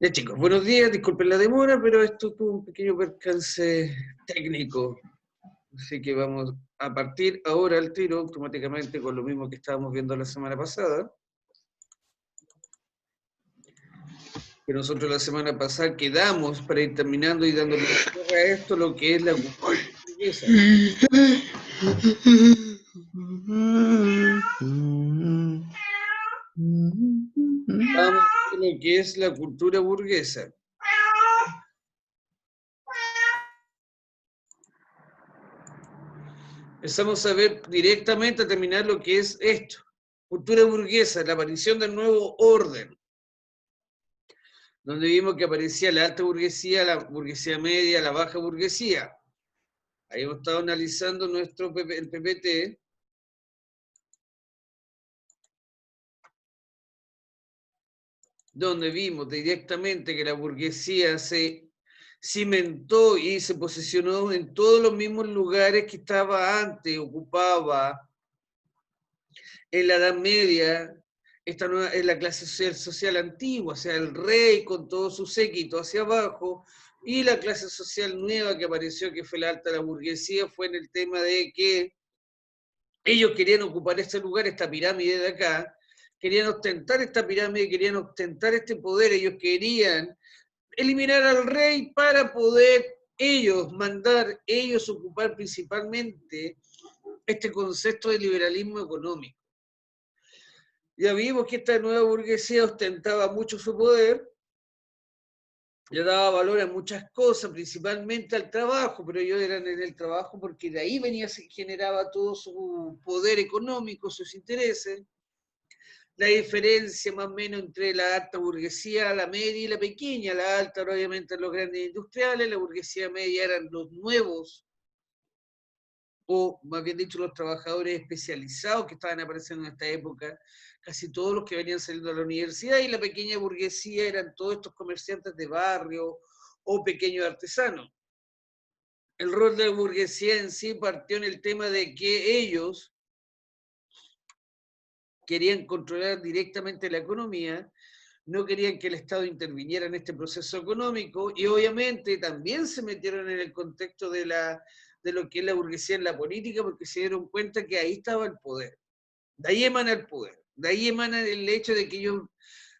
Ya chicos, buenos días, disculpen la demora, pero esto tuvo un pequeño percance técnico. Así que vamos a partir ahora al tiro, automáticamente con lo mismo que estábamos viendo la semana pasada. Que nosotros la semana pasada quedamos para ir terminando y dándole cierre a esto lo que es la cultura burguesa. Vamos a lo que es la cultura burguesa. Empezamos a ver directamente a terminar lo que es esto. Cultura burguesa, la aparición del nuevo orden, donde vimos que aparecía la alta burguesía, la burguesía media, la baja burguesía. Ahí hemos estado analizando el PPT, donde vimos directamente que la burguesía se cimentó y se posicionó en todos los mismos lugares que estaba antes, ocupaba en la Edad Media, esta nueva, es la clase social antigua, o sea, el rey con todo su séquito hacia abajo, y la clase social nueva que apareció, que fue la alta de la burguesía, fue en el tema de que ellos querían ocupar este lugar, esta pirámide de acá, querían ostentar esta pirámide, querían ostentar este poder, ellos querían eliminar al rey para poder ellos mandar, ellos ocupar principalmente este concepto de liberalismo económico. Ya vimos que esta nueva burguesía ostentaba mucho su poder, le daba valor a muchas cosas, principalmente al trabajo, pero ellos eran en el trabajo porque de ahí venía, se generaba todo su poder económico, sus intereses. La diferencia más o menos entre la alta burguesía, la media y la pequeña. La alta, obviamente, los grandes industriales, la burguesía media eran los nuevos, o más bien dicho, los trabajadores especializados que estaban apareciendo en esta época, casi todos los que venían saliendo de la universidad, y la pequeña burguesía eran todos estos comerciantes de barrio o pequeños artesanos. El rol de la burguesía en sí partió en el tema de que ellos querían controlar directamente la economía, no querían que el Estado interviniera en este proceso económico y obviamente también se metieron en el contexto de lo que es la burguesía en la política porque se dieron cuenta que ahí estaba el poder. De ahí emana el poder, de ahí emana el hecho de que ellos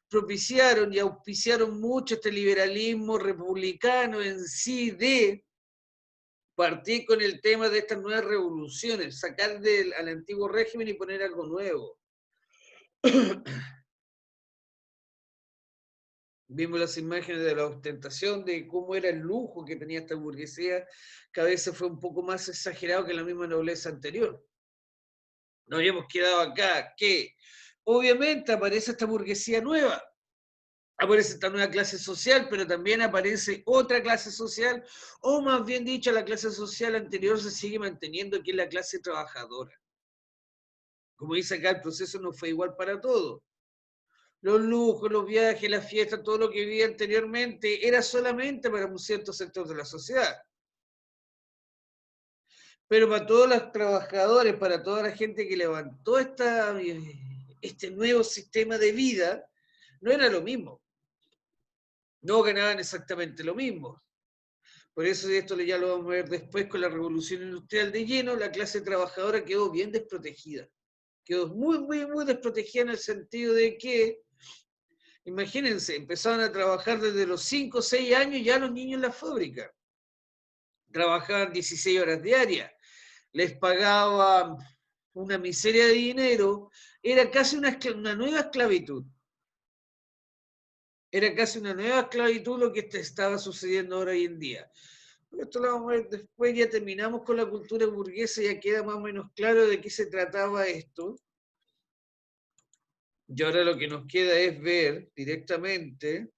propiciaron y auspiciaron mucho este liberalismo republicano en sí de partir con el tema de estas nuevas revoluciones, sacar al antiguo régimen y poner algo nuevo. Vimos las imágenes de la ostentación, de cómo era el lujo que tenía esta burguesía, que a veces fue un poco más exagerado que la misma nobleza anterior. Nos habíamos quedado acá, que obviamente aparece esta burguesía nueva, aparece esta nueva clase social, pero también aparece otra clase social, o más bien dicho, la clase social anterior se sigue manteniendo, que es la clase trabajadora. Como dice acá, el proceso no fue igual para todos. Los lujos, los viajes, las fiestas, todo lo que vivía anteriormente era solamente para un cierto sector de la sociedad. Pero para todos los trabajadores, para toda la gente que levantó este nuevo sistema de vida, no era lo mismo. No ganaban exactamente lo mismo. Por eso esto ya lo vamos a ver después con la revolución industrial de lleno, la clase trabajadora quedó bien desprotegida. Quedó muy, muy, muy desprotegida en el sentido de que, imagínense, empezaban a trabajar desde los 5 o 6 años ya los niños en la fábrica. Trabajaban 16 horas diarias, les pagaban una miseria de dinero, era casi una nueva esclavitud. Era casi una nueva esclavitud lo que estaba sucediendo ahora hoy en día. Esto lo vamos a ver después, ya terminamos con la cultura burguesa, ya queda más o menos claro de qué se trataba esto. Y ahora lo que nos queda es ver directamente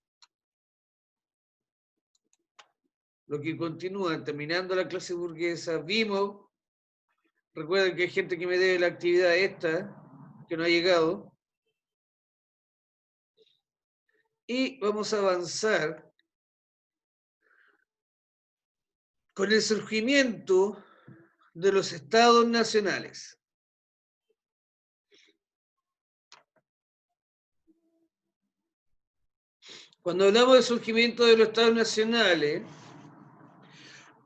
lo que continúa, terminando la clase burguesa. Vimos, recuerden que hay gente que me debe la actividad esta, que no ha llegado. Y vamos a avanzar con el surgimiento de los estados nacionales. Cuando hablamos del surgimiento de los estados nacionales,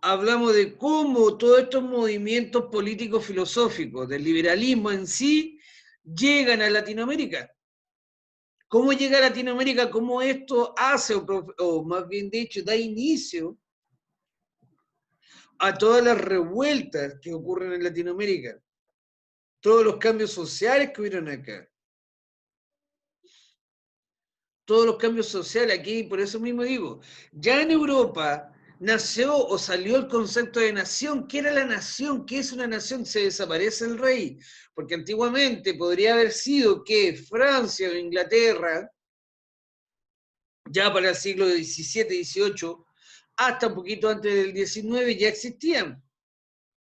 hablamos de cómo todos estos movimientos políticos filosóficos del liberalismo en sí llegan a Latinoamérica. ¿Cómo llega a Latinoamérica? ¿Cómo esto hace, o más bien dicho, da inicio a todas las revueltas que ocurren en Latinoamérica? Todos los cambios sociales que hubieron acá. Todos los cambios sociales aquí, por eso mismo digo, ya en Europa nació o salió el concepto de nación. ¿Qué era la nación? ¿Qué es una nación? Se desaparece el rey, porque antiguamente podría haber sido que Francia o Inglaterra, ya para el siglo XVII, XVIII, hasta un poquito antes del XIX, ya existían.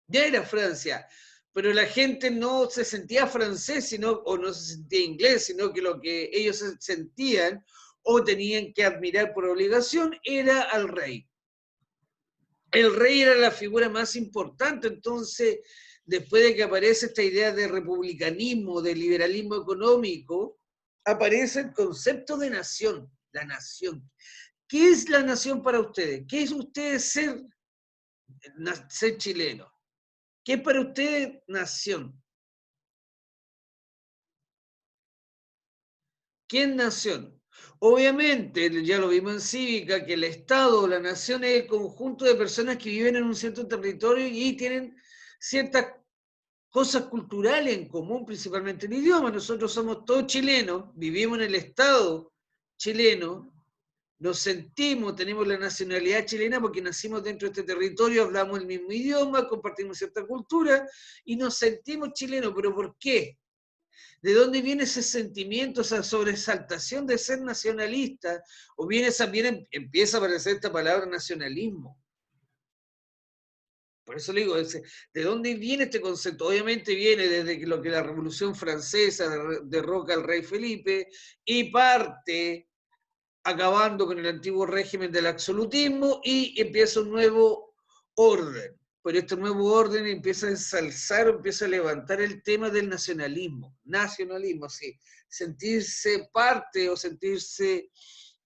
Ya era Francia, pero la gente no se sentía francés o no se sentía inglés, sino que lo que ellos sentían o tenían que admirar por obligación era al rey. El rey era la figura más importante, entonces, después de que aparece esta idea de republicanismo, de liberalismo económico, aparece el concepto de nación, la nación. ¿Qué es la nación para ustedes? ¿Qué es ustedes ser chileno? ¿Qué es para ustedes nación? ¿Qué es nación? Obviamente, ya lo vimos en Cívica, que el Estado o la nación es el conjunto de personas que viven en un cierto territorio y tienen ciertas cosas culturales en común, principalmente el idioma. Nosotros somos todos chilenos, vivimos en el Estado chileno, nos sentimos, tenemos la nacionalidad chilena porque nacimos dentro de este territorio, hablamos el mismo idioma, compartimos cierta cultura y nos sentimos chilenos. ¿Pero por qué? ¿De dónde viene ese sentimiento, esa sobresaltación de ser nacionalista? ¿O empieza a aparecer esta palabra nacionalismo? Por eso le digo, ¿de dónde viene este concepto? Obviamente viene desde lo que la Revolución Francesa derroca al rey Felipe y parte acabando con el antiguo régimen del absolutismo y empieza un nuevo orden. Pero este nuevo orden empieza a ensalzar, empieza a levantar el tema del nacionalismo. Nacionalismo, sí. Sentirse parte o sentirse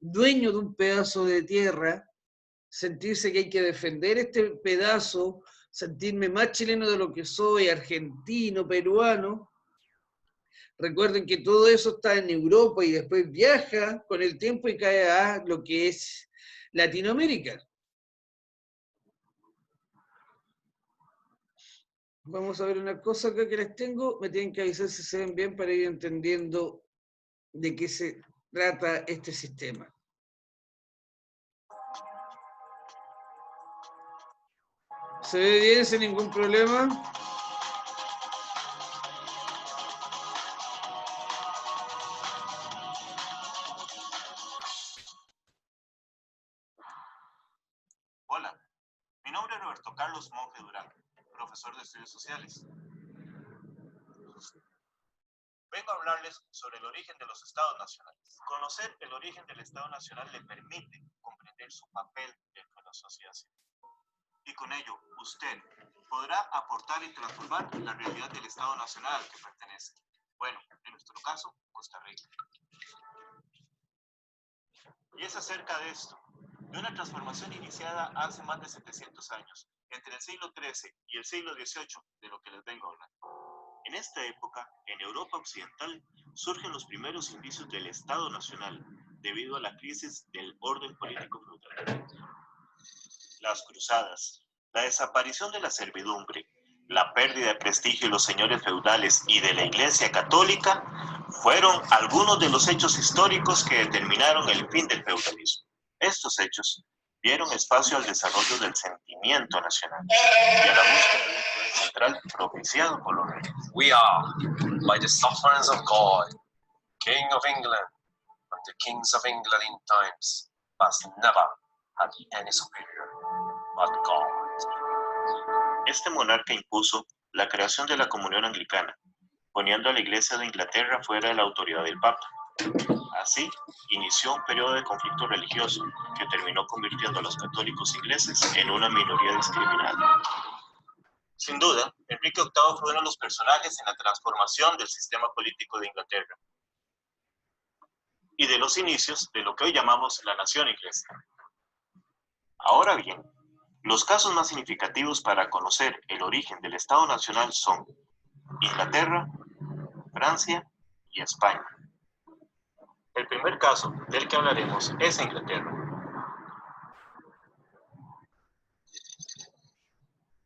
dueño de un pedazo de tierra, sentirse que hay que defender este pedazo, sentirme más chileno de lo que soy, argentino, peruano. Recuerden que todo eso está en Europa y después viaja con el tiempo y cae a lo que es Latinoamérica. Vamos a ver una cosa acá que les tengo. Me tienen que avisar si se ven bien para ir entendiendo de qué se trata este sistema. ¿Se ve bien sin ningún problema? Hola, mi nombre es Roberto Carlos Monge Durán, profesor de Estudios Sociales. Vengo a hablarles sobre el origen de los estados nacionales. Conocer el origen del estado nacional le permite comprender su papel dentro de la sociedad civil. Y con ello, usted podrá aportar y transformar la realidad del estado nacional al que pertenece. Bueno, en nuestro caso, Costa Rica. Y es acerca de esto, de una transformación iniciada hace más de 700 años, entre el siglo XIII y el siglo XVIII, de lo que les vengo a hablar. En esta época, en Europa Occidental, surgen los primeros indicios del Estado Nacional, debido a la crisis del orden político feudal. Las cruzadas, la desaparición de la servidumbre, la pérdida de prestigio de los señores feudales y de la Iglesia Católica fueron algunos de los hechos históricos que determinaron el fin del feudalismo. Estos hechos dieron espacio al desarrollo del sentimiento nacional y a la búsqueda de un poder central propiciado por los reyes. We are, by the sufferance of God, King of England, and the kings of England in times must never have any superior but God. Este monarca impuso la creación de la Comunión Anglicana, poniendo a la Iglesia de Inglaterra fuera de la autoridad del Papa. Así, inició un periodo de conflicto religioso que terminó convirtiendo a los católicos ingleses en una minoría discriminada. Sin duda, Enrique VIII fue uno de los personajes en la transformación del sistema político de Inglaterra. y de los inicios de lo que hoy llamamos la nación inglesa. Ahora bien, los casos más significativos para conocer el origen del Estado Nacional son Inglaterra, Francia y España. El primer caso del que hablaremos es Inglaterra.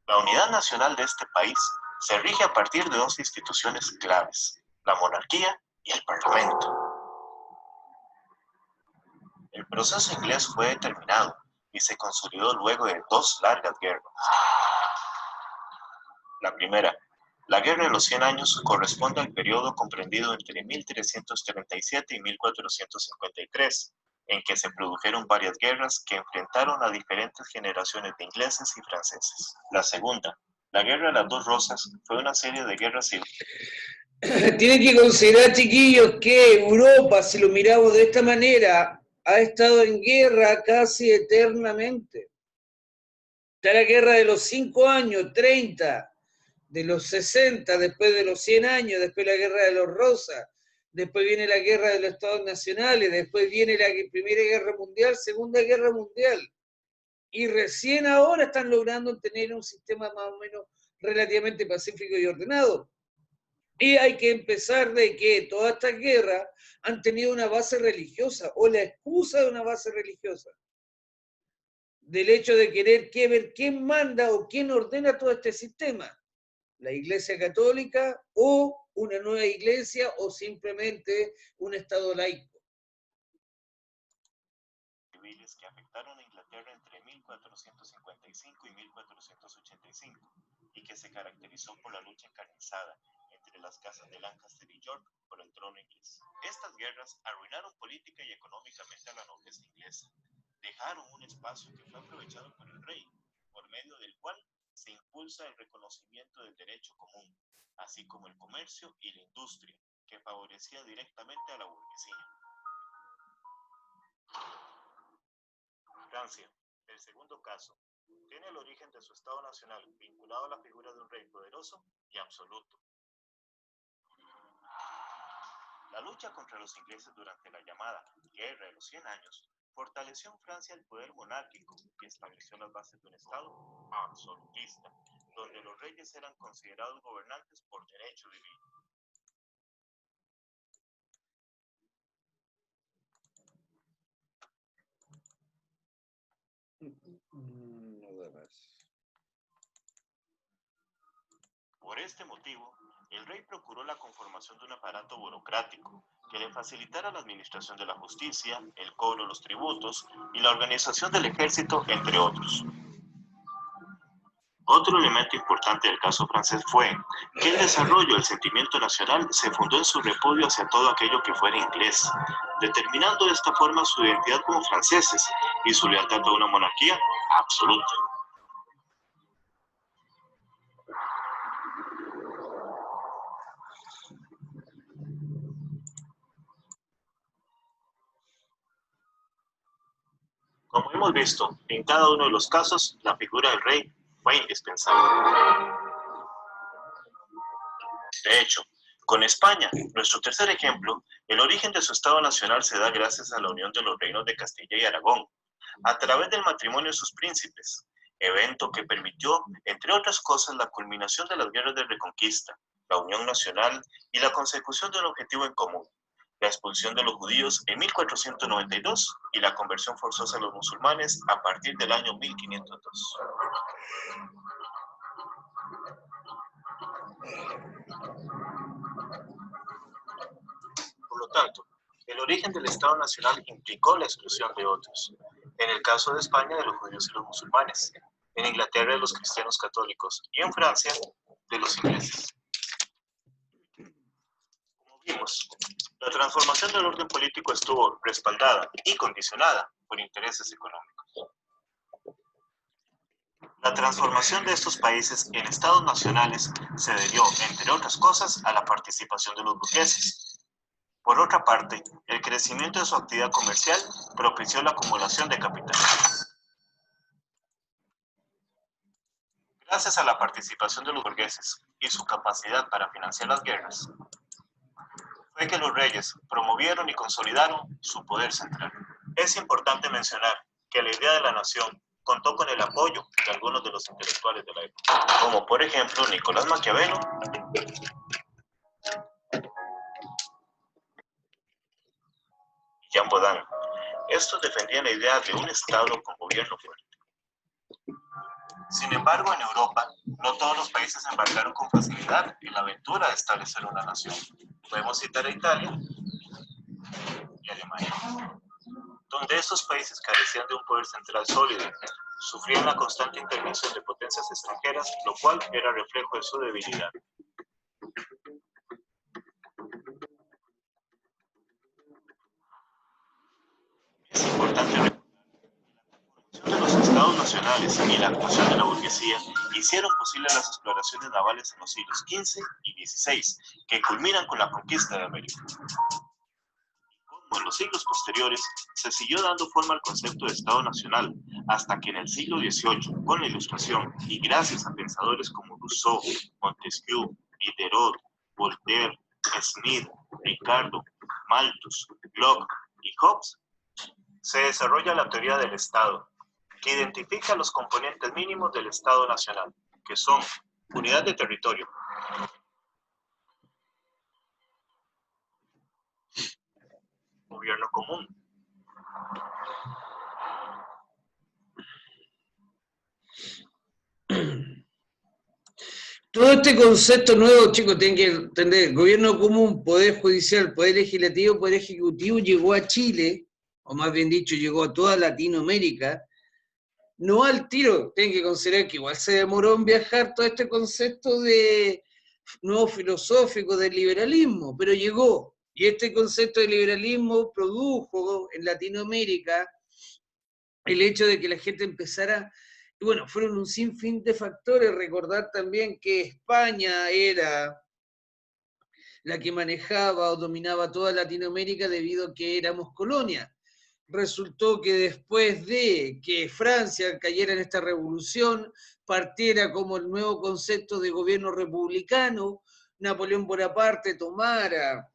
La unidad nacional de este país se rige a partir de dos instituciones claves, la monarquía y el parlamento. El proceso inglés fue determinado y se consolidó luego de dos largas guerras. La primera, la Guerra de los 100 Años, corresponde al periodo comprendido entre 1337 y 1453, en que se produjeron varias guerras que enfrentaron a diferentes generaciones de ingleses y franceses. La segunda, la Guerra de las Dos Rosas, fue una serie de guerras civiles. Tienen que considerar, chiquillos, que Europa, si lo miramos de esta manera, ha estado en guerra casi eternamente. Está la guerra de los 5 años, 30, de los 60, después de los 100 años, después la guerra de los Rosas, después viene la guerra de los Estados Nacionales, después viene la Primera Guerra Mundial, Segunda Guerra Mundial. Y recién ahora están logrando tener un sistema más o menos relativamente pacífico y ordenado. Y hay que empezar de que todas estas guerras han tenido una base religiosa o la excusa de una base religiosa. Del hecho de querer ver quién manda o quién ordena todo este sistema. La Iglesia Católica o una nueva iglesia o simplemente un Estado laico. Civiles que afectaron a Inglaterra entre 1455 y 1485 y que se caracterizó por la lucha encarnizada entre las casas de Lancaster y York por el trono inglés. Estas guerras arruinaron política y económicamente a la nobleza inglesa. Dejaron un espacio que fue aprovechado por el rey, por medio del cual se impulsa el reconocimiento del derecho común, así como el comercio y la industria, que favorecía directamente a la burguesía. Francia, el segundo caso, tiene el origen de su Estado Nacional vinculado a la figura de un rey poderoso y absoluto. La lucha contra los ingleses durante la llamada Guerra de los 100 Años fortaleció en Francia el poder monárquico que estableció las bases de un Estado absolutista, donde los reyes eran considerados gobernantes por derecho divino. Por este motivo, el rey procuró la conformación de un aparato burocrático que le facilitara la administración de la justicia, el cobro de los tributos y la organización del ejército, entre otros. Otro elemento importante del caso francés fue que el desarrollo del sentimiento nacional se fundó en su repudio hacia todo aquello que fuera inglés, determinando de esta forma su identidad como franceses y su lealtad a una monarquía absoluta. Como hemos visto, en cada uno de los casos, la figura del rey fue indispensable. De hecho, con España, nuestro tercer ejemplo, el origen de su Estado Nacional se da gracias a la unión de los reinos de Castilla y Aragón, a través del matrimonio de sus príncipes, evento que permitió, entre otras cosas, la culminación de las guerras de Reconquista, la unión nacional y la consecución de un objetivo en común, la expulsión de los judíos en 1492 y la conversión forzosa de los musulmanes a partir del año 1502. Por lo tanto, el origen del Estado Nacional implicó la exclusión de otros. En el caso de España, de los judíos y los musulmanes. En Inglaterra, de los cristianos católicos. Y en Francia, de los ingleses. Como vimos, la transformación del orden político estuvo respaldada y condicionada por intereses económicos. La transformación de estos países en estados nacionales se debió, entre otras cosas, a la participación de los burgueses. Por otra parte, el crecimiento de su actividad comercial propició la acumulación de capital. Gracias a la participación de los burgueses y su capacidad para financiar las guerras, fue que los reyes promovieron y consolidaron su poder central. Es importante mencionar que la idea de la nación contó con el apoyo de algunos de los intelectuales de la época, como por ejemplo Nicolás Maquiavelo y Jean Baudin. Estos defendían la idea de un Estado con gobierno fuerte. Sin embargo, en Europa, no todos los países embarcaron con facilidad en la aventura de establecer una nación. Podemos citar a Italia y Alemania, donde estos países carecían de un poder central sólido, sufrían la constante intervención de potencias extranjeras, lo cual era reflejo de su debilidad. Es importante recordar que la formación de los estados nacionales y la actuación de la burguesía hicieron posible las exploraciones navales en los siglos XV y XVI, que culminan con la conquista de América. Como en los siglos posteriores, se siguió dando forma al concepto de Estado Nacional, hasta que en el siglo XVIII, con la Ilustración, y gracias a pensadores como Rousseau, Montesquieu, Diderot, Voltaire, Smith, Ricardo, Malthus, Locke y Hobbes, se desarrolla la teoría del Estado, que identifica los componentes mínimos del Estado Nacional, que son unidad de territorio, gobierno común, Todo este concepto nuevo, chicos, tienen que entender, gobierno común, poder judicial, poder legislativo, poder ejecutivo, llegó a Chile, o más bien dicho, llegó a toda Latinoamérica, no al tiro, tienen que considerar que igual se demoró en viajar todo este concepto de nuevo filosófico del liberalismo, pero llegó, y este concepto de liberalismo produjo en Latinoamérica el hecho de que la gente empezara. Y bueno, fueron un sinfín de factores. Recordar también que España era la que manejaba o dominaba toda Latinoamérica debido a que éramos colonia. Resultó que después de que Francia cayera en esta revolución, partiera como el nuevo concepto de gobierno republicano, Napoleón Bonaparte tomara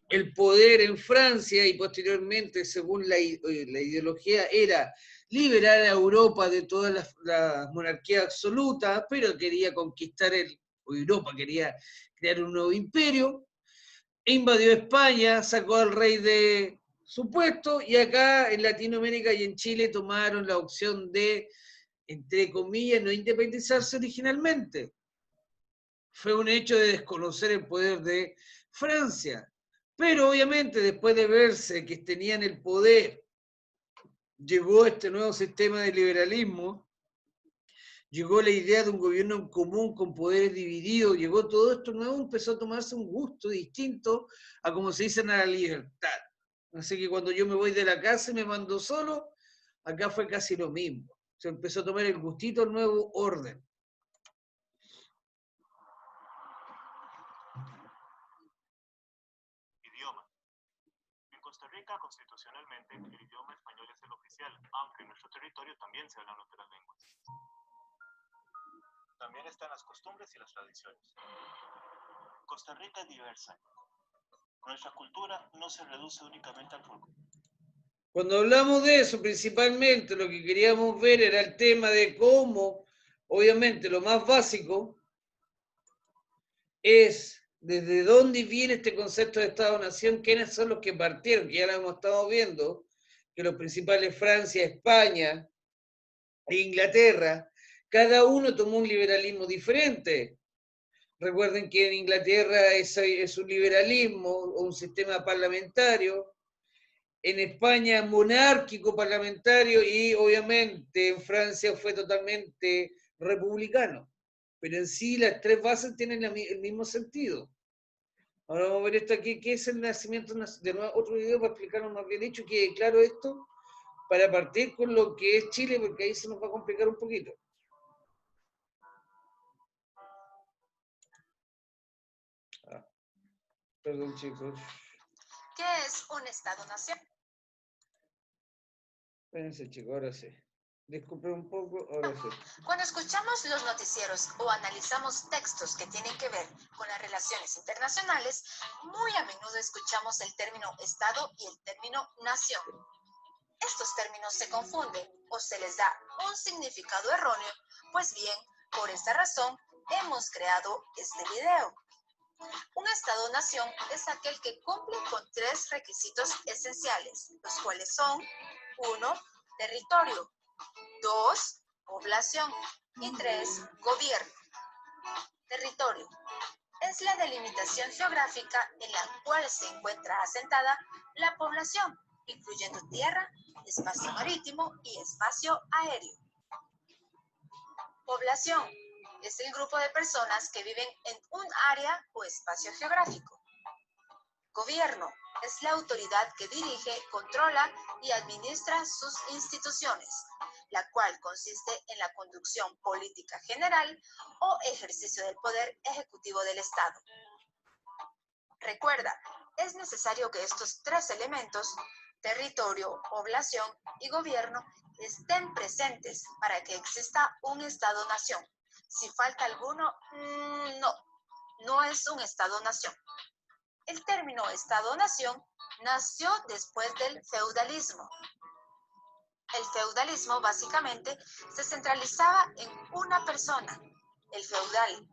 el poder en Francia y posteriormente, según la ideología, era liberar a Europa de todas las monarquías absolutas, pero quería conquistar Europa, quería crear un nuevo imperio, invadió España, sacó al rey de su puesto, y acá en Latinoamérica y en Chile tomaron la opción de, entre comillas, no independizarse originalmente. Fue un hecho de desconocer el poder de Francia. Pero obviamente después de verse que tenían el poder, llegó este nuevo sistema de liberalismo, llegó la idea de un gobierno en común con poderes divididos, llegó todo esto nuevo, empezó a tomarse un gusto distinto a como se dice a la libertad. Así que cuando yo me voy de la casa y me mando solo, acá fue casi lo mismo. Se empezó a tomar el gustito al nuevo orden. idioma. En Costa Rica, constitucionalmente, el idioma español es el oficial, aunque en nuestro territorio también se hablan otras lenguas. También están las costumbres y las tradiciones. Costa Rica es diversa. Nuestra cultura no se reduce únicamente al folclore. Cuando hablamos de eso, principalmente lo que queríamos ver era el tema de cómo, obviamente, lo más básico es desde dónde viene este concepto de Estado-Nación, quiénes son los que partieron, que ya lo hemos estado viendo, que los principales Francia, España e Inglaterra, cada uno tomó un liberalismo diferente. Recuerden que en Inglaterra es un liberalismo o un sistema parlamentario, en España monárquico parlamentario, y obviamente en Francia fue totalmente republicano. Pero en sí las tres bases tienen el mismo sentido. Ahora vamos a ver esto aquí, ¿qué es el nacimiento? De nuevo, otro video para explicarnos más bien dicho, que claro esto, para partir con lo que es Chile, porque ahí se nos va a complicar un poquito. Perdón, chicos. ¿Qué es un Estado-nación? Espérense, chicos, ahora sí. Disculpen un poco, ahora sí. Cuando escuchamos los noticieros o analizamos textos que tienen que ver con las relaciones internacionales, muy a menudo escuchamos el término Estado y el término nación. Estos términos se confunden o se les da un significado erróneo, pues bien, por esta razón hemos creado este video. Un Estado-nación es aquel que cumple con 3 requisitos esenciales, los cuales son 1. Territorio, 2. Población y 3. Gobierno. Territorio es la delimitación geográfica en la cual se encuentra asentada la población, incluyendo tierra, espacio marítimo y espacio aéreo. Población es el grupo de personas que viven en un área o espacio geográfico. Gobierno es la autoridad que dirige, controla y administra sus instituciones, la cual consiste en la conducción política general o ejercicio del poder ejecutivo del Estado. Recuerda, es necesario que estos 3 elementos, territorio, población y gobierno, estén presentes para que exista un Estado-nación. Si falta alguno, no es un Estado-nación. El término Estado-nación nació después del feudalismo. El feudalismo básicamente se centralizaba en una persona, el feudal,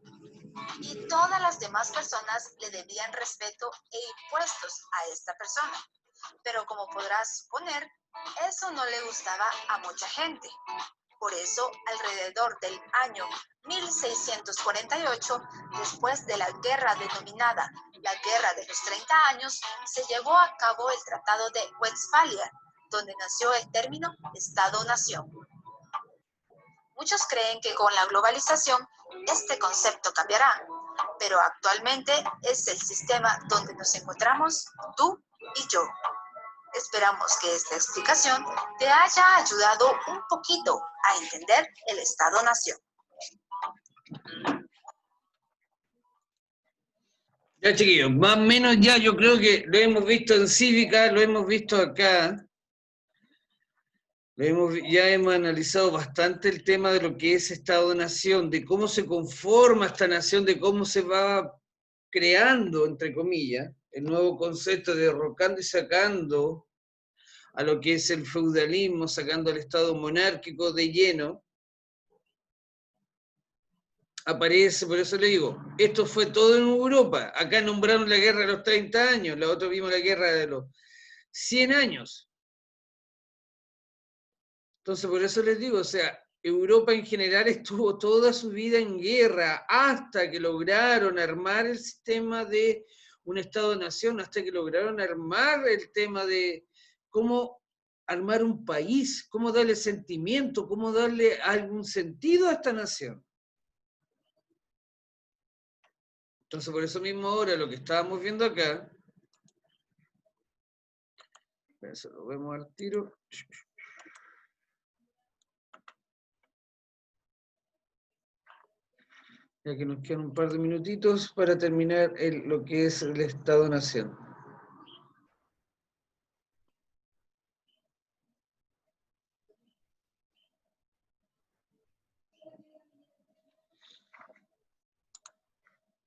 y todas las demás personas le debían respeto e impuestos a esta persona. Pero como podrás suponer, eso no le gustaba a mucha gente. Por eso, alrededor del año 1648, después de la guerra denominada la Guerra de los 30 Años, se llevó a cabo el Tratado de Westfalia, donde nació el término Estado-nación. Muchos creen que con la globalización este concepto cambiará, pero actualmente es el sistema donde nos encontramos tú y yo. Esperamos que esta explicación te haya ayudado un poquito a entender el Estado-nación. Ya, chiquillos, más o menos ya yo creo que lo hemos visto en Cívica, lo hemos visto acá. Ya hemos analizado bastante el tema de lo que es Estado-nación, de cómo se conforma esta nación, de cómo se va creando, entre comillas, el nuevo concepto, derrocando y sacando a lo que es el feudalismo, sacando al Estado monárquico de lleno. Aparece, por eso le digo, esto fue todo en Europa. Acá nombraron la guerra de los 30 años, la otra vimos la guerra de los 100 años. Entonces, por eso les digo, o sea, Europa en general estuvo toda su vida en guerra hasta que lograron armar el sistema de un Estado-nación, hasta que lograron armar el tema de cómo armar un país, cómo darle sentimiento, cómo darle algún sentido a esta nación. Entonces, por eso mismo ahora lo que estábamos viendo acá, eso lo vemos al tiro. Ya que nos quedan un par de minutitos para terminar lo que es el Estado-nación.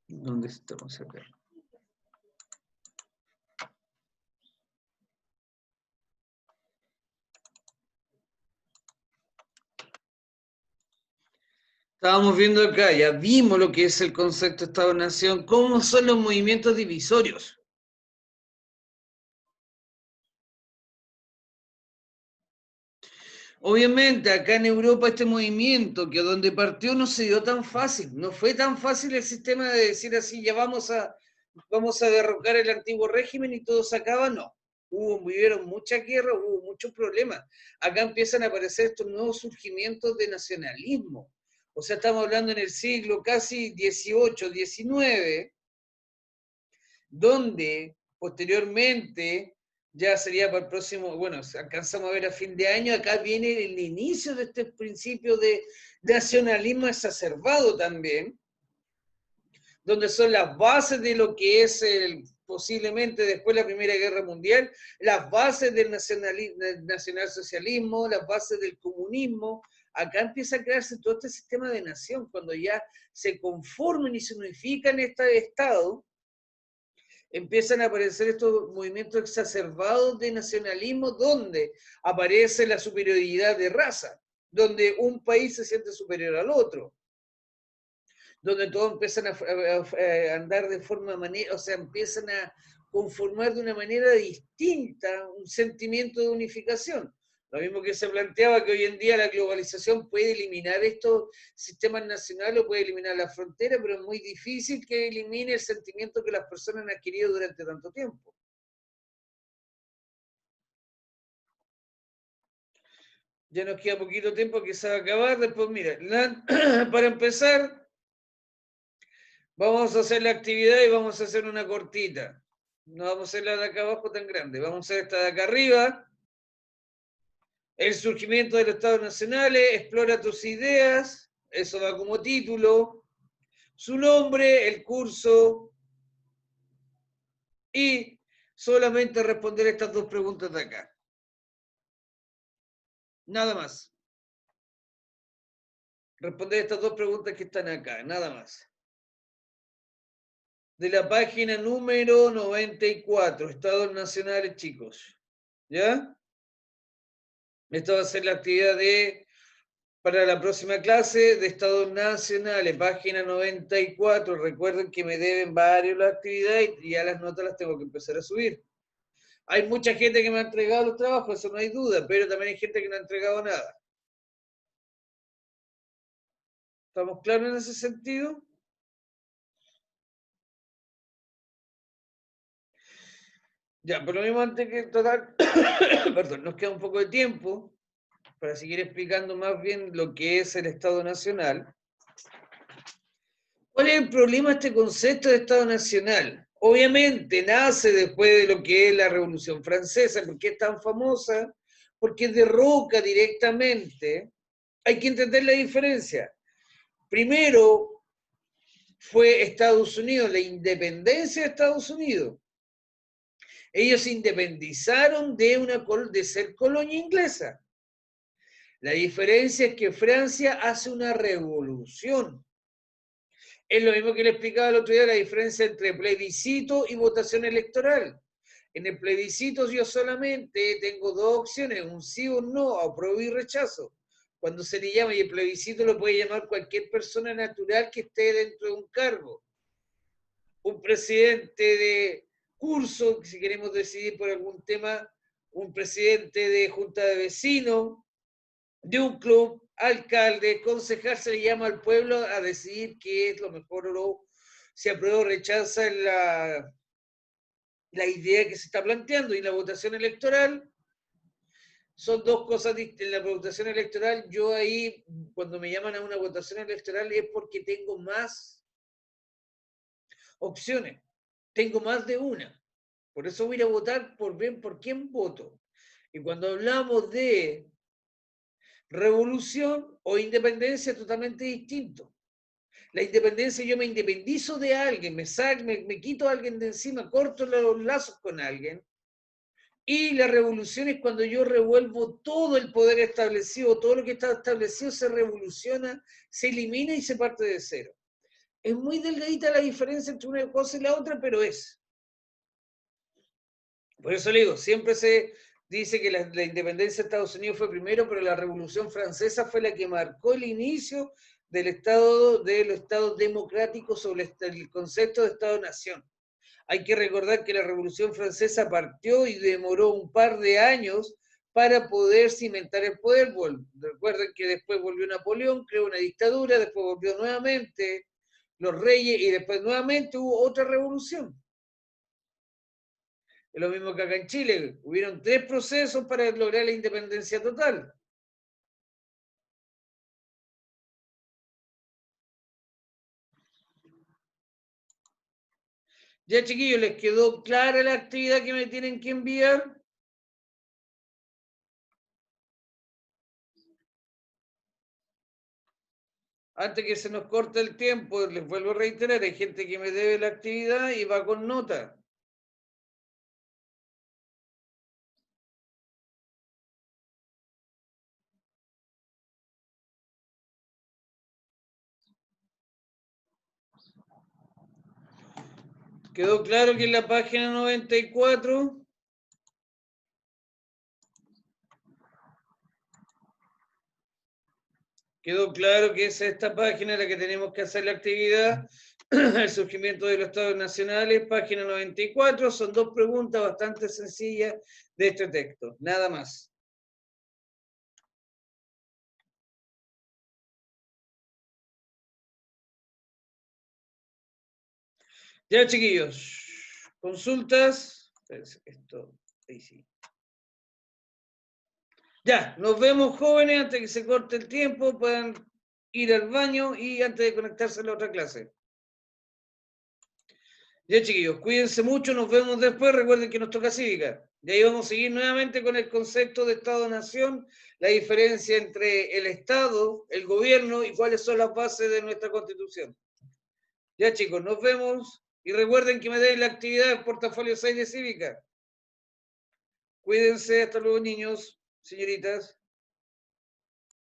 ¿Dónde estamos acá? Estábamos viendo acá, ya vimos lo que es el concepto de Estado-nación, cómo son los movimientos divisorios. Obviamente, acá en Europa este movimiento, que donde partió no se dio tan fácil, no fue tan fácil el sistema de decir así, ya vamos a derrocar el antiguo régimen y todo se acaba, no. Hubieron muchas guerras, hubo muchos problemas. Acá empiezan a aparecer estos nuevos surgimientos de nacionalismo. O sea, estamos hablando en el siglo casi XVIII, XIX, donde posteriormente, ya sería para el próximo, bueno, alcanzamos a ver a fin de año, acá viene el inicio de este principio de nacionalismo exacerbado también, donde son las bases de lo que es posiblemente después de la Primera Guerra Mundial, las bases del nacionalsocialismo, las bases del comunismo. Acá empieza a crearse todo este sistema de nación, cuando ya se conforman y se unifican este Estado, empiezan a aparecer estos movimientos exacerbados de nacionalismo donde aparece la superioridad de raza, donde un país se siente superior al otro, donde todos empiezan a andar de forma manera, o sea, empiezan a conformar de una manera distinta un sentimiento de unificación. Lo mismo que se planteaba que hoy en día la globalización puede eliminar estos sistemas nacionales o puede eliminar la frontera, pero es muy difícil que elimine el sentimiento que las personas han adquirido durante tanto tiempo. Ya nos queda poquito tiempo que se va a acabar. Después, mira, para empezar, vamos a hacer la actividad y vamos a hacer una cortita. No vamos a hacer la de acá abajo tan grande. Vamos a hacer esta de acá arriba. El surgimiento de los Estados Nacionales, explora tus ideas, eso va como título, su nombre, el curso, y solamente responder estas dos preguntas de acá. Nada más. Responder estas dos preguntas que están acá, nada más. De la página número 94, Estados Nacionales, chicos. ¿Ya? Esta va a ser la actividad para la próxima clase de Estados Nacionales, página 94. Recuerden que me deben varios las actividades y ya las notas las tengo que empezar a subir. Hay mucha gente que me ha entregado los trabajos, eso no hay duda, pero también hay gente que no ha entregado nada. ¿Estamos claros en ese sentido? Ya, por lo mismo, antes que total, perdón, nos queda un poco de tiempo para seguir explicando más bien lo que es el Estado Nacional. ¿Cuál es el problema de este concepto de Estado Nacional? Obviamente nace después de lo que es la Revolución Francesa. ¿Por qué es tan famosa? Porque derroca directamente. Hay que entender la diferencia. Primero fue Estados Unidos, la independencia de Estados Unidos. Ellos se independizaron de ser colonia inglesa. La diferencia es que Francia hace una revolución. Es lo mismo que le explicaba el otro día, la diferencia entre plebiscito y votación electoral. En el plebiscito yo solamente tengo dos opciones, un sí o un no, apruebo y rechazo. Cuando se le llama, y el plebiscito lo puede llamar cualquier persona natural que esté dentro de un cargo. Un presidente de curso, si queremos decidir por algún tema, un presidente de junta de vecinos, de un club, alcalde, concejal, se le llama al pueblo a decidir qué es lo mejor o no, si aprueba o rechaza la idea que se está planteando. Y la votación electoral son dos cosas distintas. En la votación electoral, yo ahí, cuando me llaman a una votación electoral, es porque tengo más opciones, tengo más de una. Por eso voy a ir a votar por quién voto. Y cuando hablamos de revolución o independencia, es totalmente distinto. La independencia, yo me independizo de alguien, me quito a alguien de encima, corto los lazos con alguien. Y la revolución es cuando yo revuelvo todo el poder establecido, todo lo que está establecido se revoluciona, se elimina y se parte de cero. Es muy delgadita la diferencia entre una cosa y la otra, pero es. Por eso le digo, siempre se dice que la independencia de Estados Unidos fue primero, pero la Revolución Francesa fue la que marcó el inicio de los estados democráticos sobre el concepto de Estado-Nación. Hay que recordar que la Revolución Francesa partió y demoró un par de años para poder cimentar el poder. Recuerden que después volvió Napoleón, creó una dictadura, después volvió nuevamente los reyes y después nuevamente hubo otra revolución. Es lo mismo que acá en Chile. Hubieron 3 procesos para lograr la independencia total. Ya, chiquillos, ¿les quedó clara la actividad que me tienen que enviar? Antes que se nos corte el tiempo, les vuelvo a reiterar, hay gente que me debe la actividad y va con nota. ¿Quedó claro que en la página 94? ¿Quedó claro que es esta página la que tenemos que hacer la actividad? El surgimiento de los estados nacionales, página 94, son dos preguntas bastante sencillas de este texto, nada más. Ya, chiquillos, consultas. Esto, ahí sí. Ya, nos vemos, jóvenes, antes que se corte el tiempo, puedan ir al baño y antes de conectarse a la otra clase. Ya, chiquillos, cuídense mucho, nos vemos después. Recuerden que nos toca cívica. Y ahí vamos a seguir nuevamente con el concepto de Estado-Nación, la diferencia entre el Estado, el gobierno y cuáles son las bases de nuestra Constitución. Ya, chicos, nos vemos. Y recuerden que me den la actividad del portafolio 6 de cívica. Cuídense, hasta luego, niños, señoritas.